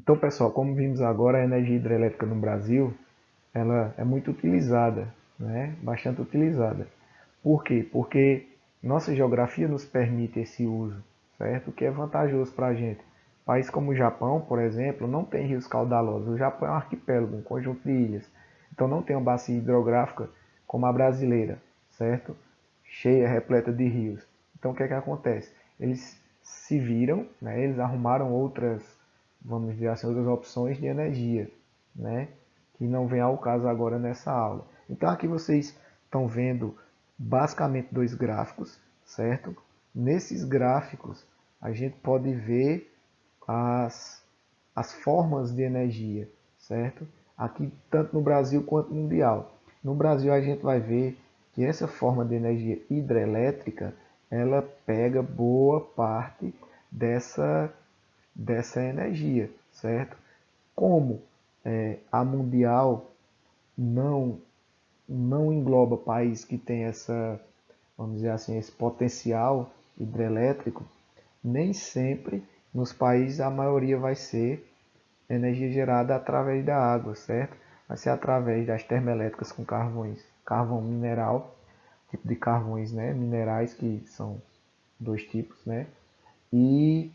Então, pessoal, como vimos agora, a energia hidrelétrica no Brasil, ela é muito utilizada, né? Bastante utilizada. Por quê? Porque nossa geografia nos permite esse uso, certo? O que é vantajoso para a gente. País como o Japão, por exemplo, não tem rios caudalosos. O Japão é um arquipélago, um conjunto de ilhas. Então não tem uma bacia hidrográfica como a brasileira, certo? Cheia, repleta de rios. Então o que é que acontece? Eles se viram, né? Eles arrumaram outras, vamos dizer assim, outras opções de energia, né? Que não vem ao caso agora nessa aula. Então aqui vocês estão vendo basicamente dois gráficos, certo? Nesses gráficos a gente pode ver as, as formas de energia, certo? Aqui tanto no Brasil quanto mundial. No Brasil a gente vai ver que essa forma de energia hidrelétrica ela pega boa parte dessa energia, certo? Como a mundial não engloba país que tem essa, vamos dizer assim, esse potencial hidrelétrico, nem sempre nos países a maioria vai ser energia gerada através da água, certo? Vai ser através das termoelétricas com carvões, carvão mineral, tipo de carvões, né, minerais que são dois tipos, né? E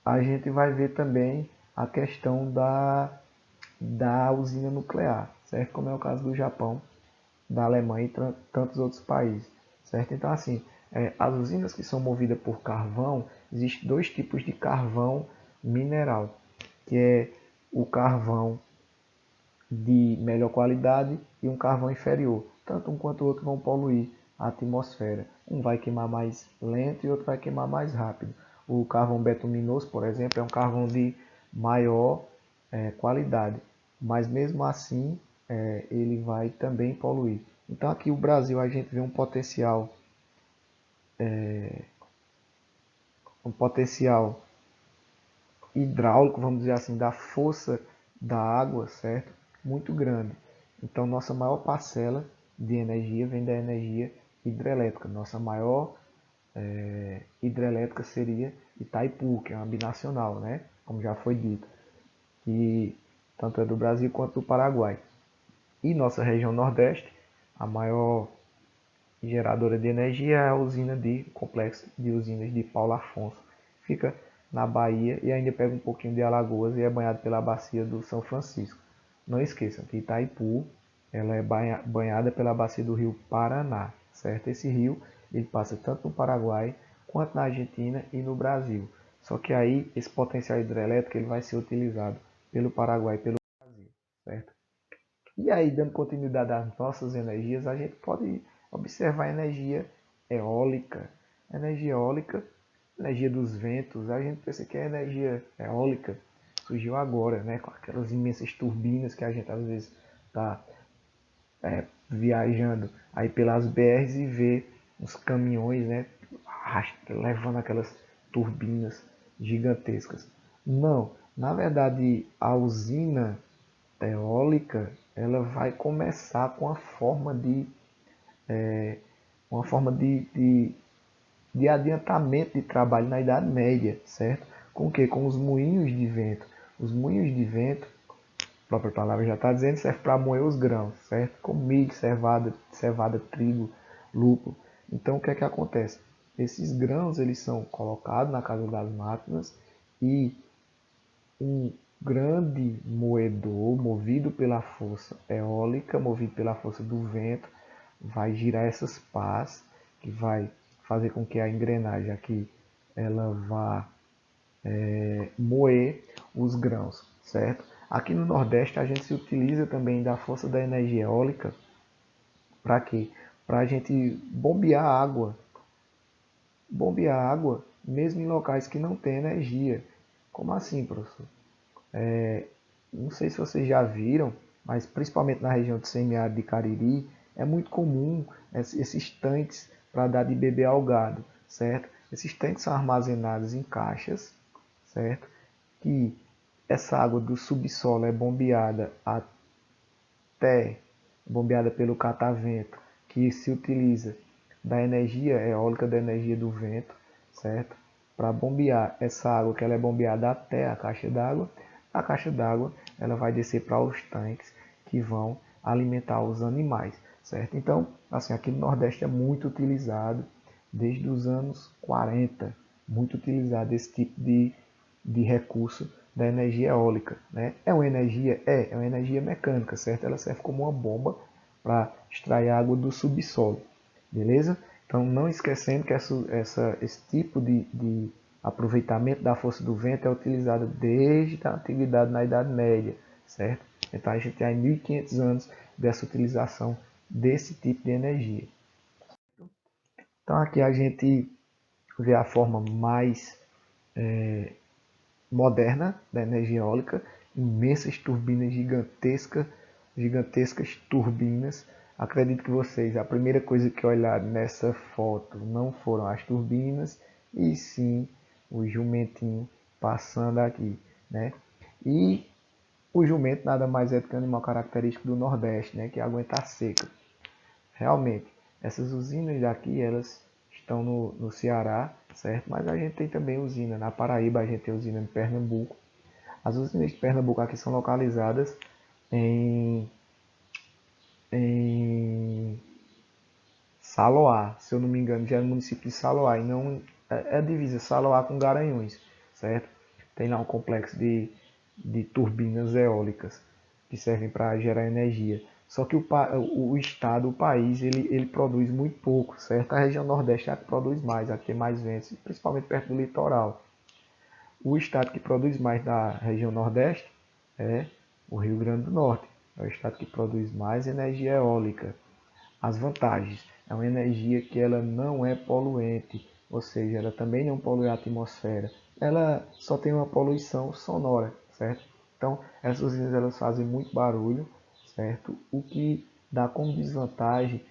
a gente vai ver também a questão da usina nuclear, certo? Como é o caso do Japão, da Alemanha e tantos outros países, certo? Então, assim, as usinas que são movidas por carvão, existem dois tipos de carvão mineral, que é o carvão de melhor qualidade e um carvão inferior. Tanto um quanto o outro vão poluir a atmosfera. Um vai queimar mais lento e outro vai queimar mais rápido. O carvão betuminoso, por exemplo, é um carvão de maior qualidade, mas mesmo assim ele vai também poluir. Então aqui o Brasil a gente vê um potencial hidráulico, vamos dizer assim, da força da água, certo? Muito grande. Então, nossa maior parcela de energia vem da energia hidrelétrica. Nossa maior hidrelétrica seria Itaipu, que é uma binacional, né? Como já foi dito, que tanto é do Brasil quanto do Paraguai. E nossa região Nordeste, a maior geradora de energia é a usina de complexo de usinas de Paulo Afonso. Fica na Bahia e ainda pega um pouquinho de Alagoas e é banhado pela bacia do São Francisco. Não esqueçam que Itaipu ela é banhada pela bacia do rio Paraná, certo? Esse rio ele passa tanto no Paraguai quanto na Argentina e no Brasil. Só que aí esse potencial hidrelétrico ele vai ser utilizado pelo Paraguai e pelo Brasil, certo? E aí, dando continuidade às nossas energias, a gente pode observar a energia eólica. Energia eólica, energia dos ventos. A gente pensa que a energia eólica surgiu agora, né? Com aquelas imensas turbinas que a gente às vezes está viajando aí pelas BRs e vê uns caminhões, né? Levando aquelas turbinas gigantescas. Não, na verdade a usina eólica ela vai começar com uma forma de adiantamento de trabalho na Idade Média, certo? Com o que? Com os moinhos de vento. Os moinhos de vento, a própria palavra já está dizendo, serve para moer os grãos, certo? Como milho, cevada, trigo, lúpulo. Então o que é que acontece? Esses grãos eles são colocados na casa das máquinas e um grande moedor movido pela força eólica, movido pela força do vento, vai girar essas pás, que vai fazer com que a engrenagem aqui ela vá moer os grãos, certo? Aqui no Nordeste a gente se utiliza também da força da energia eólica para quê? Para a gente bombear água mesmo em locais que não tem energia. Como assim, professor? Não sei se vocês já viram, mas principalmente na região de semiárido de Cariri, é muito comum esses tanques para dar de beber ao gado, certo? Esses tanques são armazenados em caixas, certo? Que essa água do subsolo é bombeada pelo catavento, que se utiliza da energia eólica, da energia do vento, certo? Para bombear essa água, que ela é bombeada até a caixa d'água, A caixa d'água ela vai descer para os tanques que vão alimentar os animais, certo? Então, assim, aqui no Nordeste é muito utilizado desde os anos 40, muito utilizado esse tipo de recurso da energia eólica, né? É uma energia, é uma energia mecânica, certo? Ela serve como uma bomba para extrair água do subsolo, beleza? Então, não esquecendo que esse tipo de aproveitamento da força do vento é utilizado desde a antiguidade na Idade Média, certo? Então, a gente tem 1500 anos dessa utilização desse tipo de energia. Então, aqui a gente vê a forma mais moderna da energia eólica, imensas turbinas gigantescas, gigantescas turbinas. Acredito que vocês, a primeira coisa que olharam nessa foto não foram as turbinas, e sim o jumentinho passando aqui, né? E o jumento nada mais é do que um animal característico do Nordeste, né? Que aguenta a seca. Realmente, essas usinas daqui, elas estão no Ceará, certo? Mas a gente tem também usina na Paraíba, a gente tem usina em Pernambuco. As usinas de Pernambuco aqui são localizadas em, em Saloá, se eu não me engano, já é no município de Saloá, e não é a divisa Saloá com Garanhuns, certo? Tem lá um complexo de turbinas eólicas que servem para gerar energia. Só que o estado, o país, ele produz muito pouco, certo? A região nordeste é a que produz mais, a que tem mais ventos, principalmente perto do litoral. O estado que produz mais da região nordeste é o Rio Grande do Norte. É o estado que produz mais energia eólica. As vantagens: é uma energia que ela não é poluente, ou seja, ela também não polui a atmosfera. Ela só tem uma poluição sonora, certo? Então, essas usinas elas fazem muito barulho, certo? O que dá como desvantagem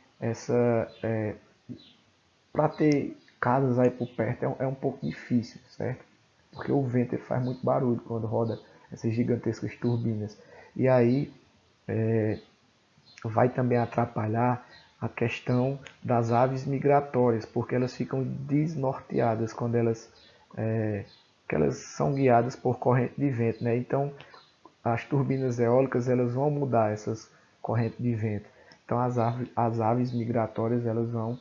para ter casas aí por perto é um pouco difícil, certo? Porque o vento faz muito barulho quando roda essas gigantescas turbinas. E aí vai também atrapalhar a questão das aves migratórias, porque elas ficam desnorteadas quando que elas são guiadas por corrente de vento, né? Então, as turbinas eólicas elas vão mudar essas correntes de vento. Então, as aves migratórias elas vão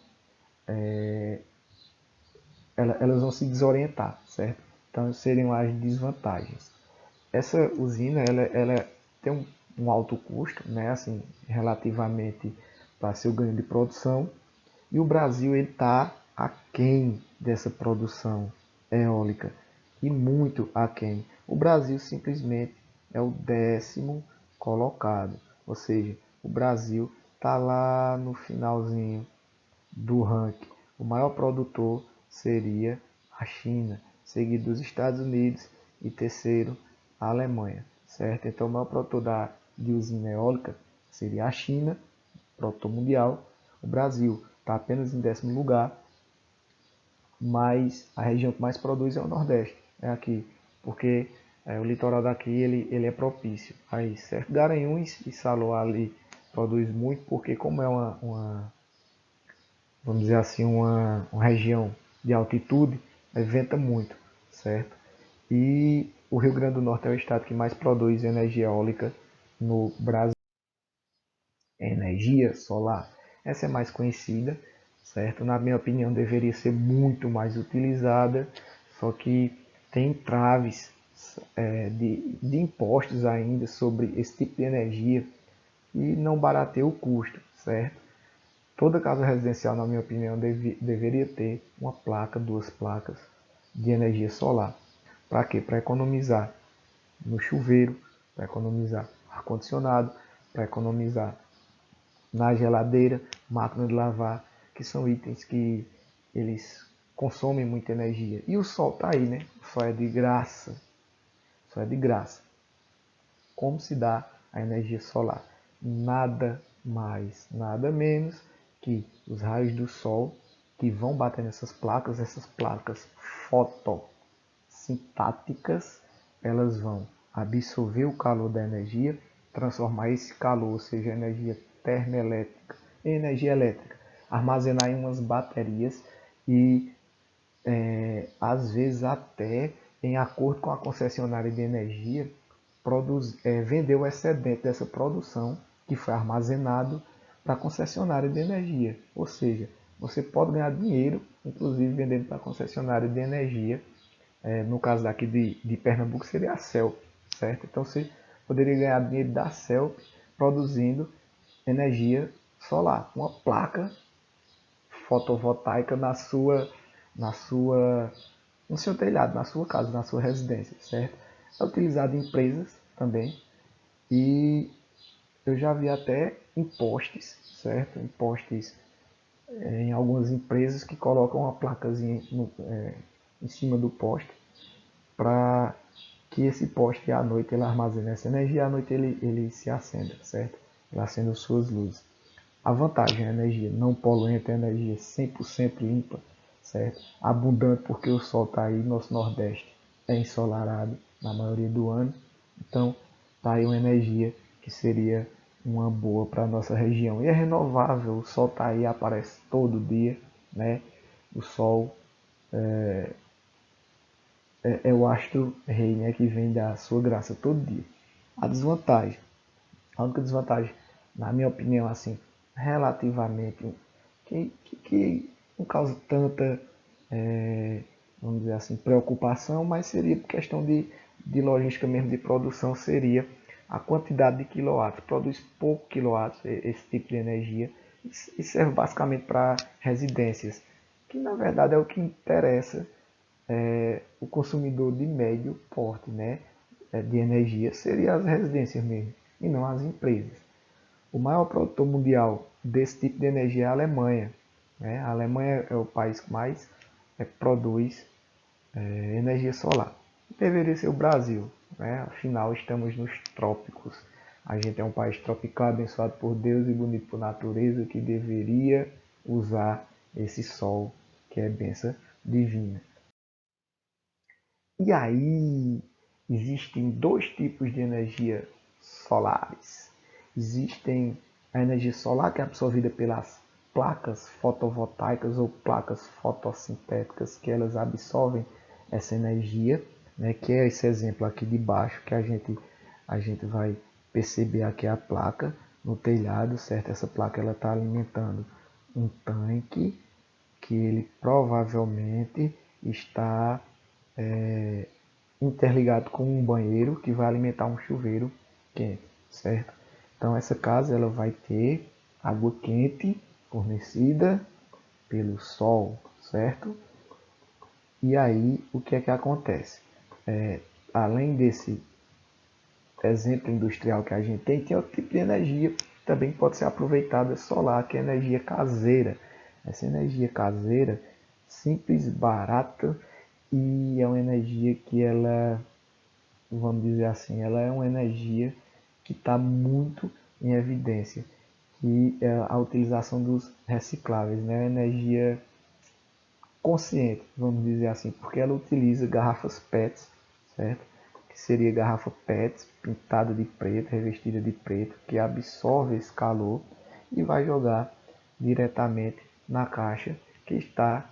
se desorientar, certo? Então, seriam as desvantagens. Essa usina ela tem um alto custo, né? Assim, relativamente para seu ganho de produção, e o Brasil está aquém dessa produção eólica, e muito aquém. O Brasil simplesmente é o 10º colocado, ou seja, o Brasil está lá no finalzinho do ranking. O maior produtor seria a China, seguido dos Estados Unidos e terceiro a Alemanha, certo? Então o maior produtor de usina eólica seria a China, produtor mundial. O Brasil está apenas em 10º lugar, mas a região que mais produz é o Nordeste, é aqui, porque o litoral daqui ele é propício. Aí, certo? Garanhuns e Saloá ali produz muito, porque como é vamos dizer assim, uma região de altitude, venta muito, certo? E o Rio Grande do Norte é o estado que mais produz energia eólica no Brasil. Energia solar, essa é mais conhecida, certo? Na minha opinião, deveria ser muito mais utilizada, só que tem entraves de impostos ainda sobre esse tipo de energia e não barateia o custo, certo? Toda casa residencial, na minha opinião, deveria ter uma placa, duas placas de energia solar. Para quê? Para economizar no chuveiro, para economizar ar-condicionado, para economizar na geladeira, máquina de lavar, que são itens que eles consomem muita energia. E o sol está aí, né? O sol é de graça. O sol é de graça. Como se dá a energia solar? Nada mais, nada menos que os raios do sol que vão bater nessas placas fotossintáticas, elas vão absorver o calor da energia, transformar esse calor, ou seja, energia termoelétrica, em energia elétrica, armazenar em umas baterias e às vezes até em acordo com a concessionária de energia, vender o excedente dessa produção que foi armazenado para a concessionária de energia. Ou seja, você pode ganhar dinheiro, inclusive vendendo para a concessionária de energia. No caso daqui de Pernambuco seria a CELP, certo? Então você poderia ganhar dinheiro da CELP produzindo energia solar, uma placa fotovoltaica no seu telhado, na sua casa, na sua residência, certo? É utilizado em empresas também e eu já vi até em postes, certo? Em postes em algumas empresas que colocam uma placazinha em cima do poste para que esse poste à noite ele armazene essa energia, à noite ele se acenda, certo? Ele acende as suas luzes. A vantagem é a energia não poluente, a energia 100% limpa, certo? Abundante porque o sol está aí, nosso Nordeste é ensolarado na maioria do ano. Então, está aí uma energia que seria uma boa para a nossa região. E é renovável, o sol está aí, aparece todo dia, né? O sol é o astro rei, né? Que vem da sua graça todo dia. A desvantagem, a única desvantagem, na minha opinião, assim, relativamente, que não causa tanta, vamos dizer assim, preocupação, mas seria questão de logística mesmo de produção, seria a quantidade de quilowatts. Produz pouco quilowatts esse tipo de energia e serve basicamente para residências, que na verdade é o que interessa o consumidor de médio porte, né, de energia, seria as residências mesmo, e não as empresas. O maior produtor mundial desse tipo de energia é a Alemanha. Né? A Alemanha é o país que mais produz energia solar. Deveria ser o Brasil. Né? Afinal, estamos nos trópicos. A gente é um país tropical, abençoado por Deus e bonito por natureza, que deveria usar esse sol, que é bênção divina. E aí, existem dois tipos de energia solares. Existem a energia solar, que é absorvida pelas placas fotovoltaicas ou placas fotossintéticas, que elas absorvem essa energia, né, que é esse exemplo aqui de baixo, que a gente vai perceber aqui a placa no telhado, certo? Essa placa ela está alimentando um tanque que ele provavelmente está interligado com um banheiro que vai alimentar um chuveiro quente, certo? Então essa casa ela vai ter água quente fornecida pelo sol, certo? E aí o que é que acontece? Além desse exemplo industrial que a gente tem outro tipo de energia que também pode ser aproveitada solar, que é a energia caseira. Essa energia caseira, simples, barata e é uma energia que ela, vamos dizer assim, ela é uma energia que está muito em evidência, que é a utilização dos recicláveis, né? Energia consciente, vamos dizer assim, porque ela utiliza garrafas PETs, certo? Que seria garrafa PET pintada de preto, revestida de preto, que absorve esse calor e vai jogar diretamente na caixa que está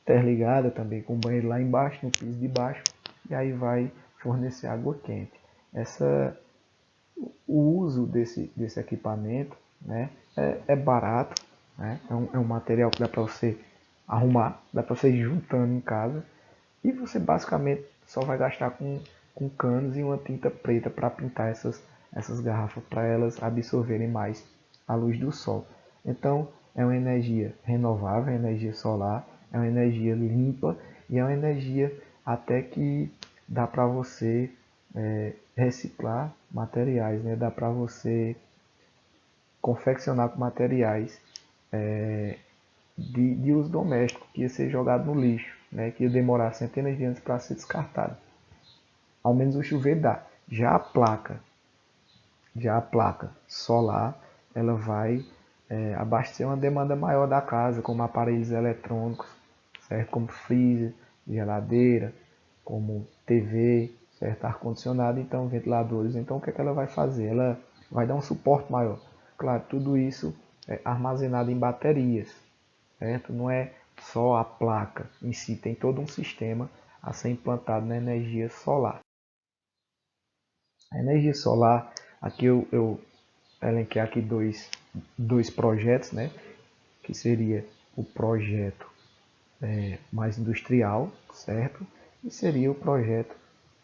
interligada também com o banheiro lá embaixo, no piso de baixo, e aí vai fornecer água quente. O uso desse equipamento, né, é barato, né, é um material que dá para você arrumar, dá para você ir juntando em casa, e você basicamente só vai gastar com canos e uma tinta preta para pintar essas garrafas, para elas absorverem mais a luz do sol. Então, é uma energia renovável, é energia solar, é uma energia limpa e é uma energia até que dá para você reciclar materiais, né? Dá para você confeccionar com materiais de uso doméstico, que ia ser jogado no lixo, né? Que ia demorar centenas de anos para ser descartado. Ao menos o chuveiro dá. Já a placa solar, ela vai abastecer uma demanda maior da casa, como aparelhos eletrônicos, certo? Como freezer, geladeira, como TV, certo? Ar-condicionado, então ventiladores. Então o que é que ela vai fazer? Ela vai dar um suporte maior. Claro, tudo isso é armazenado em baterias, certo? Não é só a placa em si, tem todo um sistema a ser implantado na energia solar. A energia solar, aqui eu elenquei aqui dois projetos, né? Que seria o projeto mais industrial, certo? E seria o projeto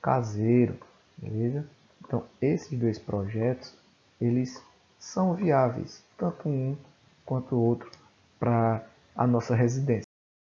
caseiro, beleza? Então, esses dois projetos, eles são viáveis, tanto um quanto o outro, para a nossa residência.